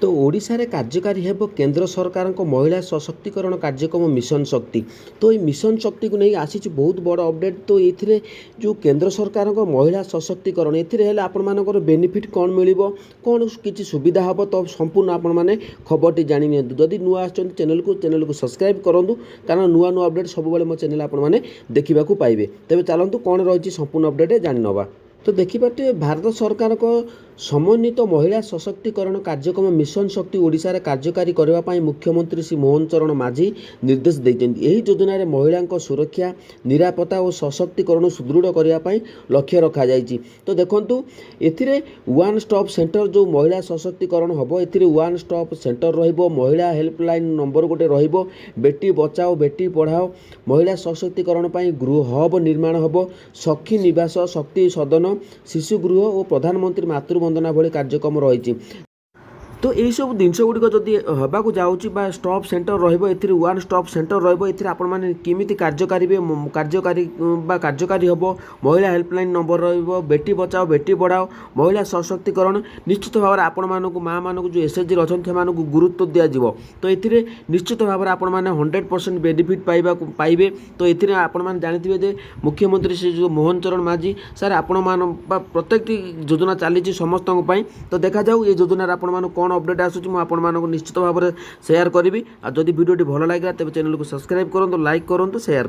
तो ओडिशा रे कार्यकारी हेब केंद्र सरकार महिला सशक्तिकरण कार्यक्रम मिशन शक्ति। तो ये मिशन शक्ति को नहीं आसी बहुत बड़ अपडेट। तो ये जो केंद्र सरकार महिला सशक्तिकरण ए आपर बेनिफिट कौन मिल कौन किसी सुविधा हम तो संपूर्ण आपण मैंने खबर जाणी नि जदि नुआ चैनल को सब्सक्राइब करूँ कारण नुआ नुआ अपडेट सब मो चैनल आपने देखा पाइबे। तेज चलतु कौन रही संपूर्ण अपडेट जानी नवा। तो देखिए भारत सरकार को समन्वित महिला सशक्तिकरण कार्यक्रम मिशन शक्ति ओडिशा रे कार्यकारी करने मुख्यमंत्री श्री मोहन चरण माझी निर्देश देते। यही योजना रे महिला सुरक्षा निरापत्ता और सशक्तिकरण सुदृढ़ करने लक्ष्य रखा जाइए। तो देखंतु एथिरे वन स्टॉप सेंटर जो महिला सशक्तिकरण हम ए वन स्टॉप सेंटर रहिबो, महिला हेल्पलाइन नंबर गोटे रहिबो, बेटी बचाओ बेटी पढ़ाओ, महिला सशक्तिकरण गृह हब निर्माण हम, सखी निवास शक्ति सदन, शिशु गृह और प्रधानमंत्री मातृवंदना भली कार्यक्रम रही। तो यही सब जिनस गुड़िक जदि होगाक जाऊँगी stop centre one stop centre रमिति कार्यकारी हम, महिला हेल्पलाइन नंबर रेटी बचाओ बेटी पढ़ाओ, महिला सशक्तिकरण निश्चित भाव में आपण मानक माँ मानक जो एसएचजी अच्छा से गुरुत्व दिज्व। तो ये निश्चित भाव में आपण मैंने 100% बेनिफिट पाइबे। तो ये आपण जानते मुख्यमंत्री श्री जो मोहन चरण माझी सर आपण प्रत्येक योजना चली समस्त। तो देखा जाऊ ये योजना आपण कौन अपडेट आसूँ मुझे निश्चित भाव में शेयर करी। जदि वीडियो भल लगे तेज चैनल को सब्सक्राइब करूँ, लाइक करूँ, शेयर।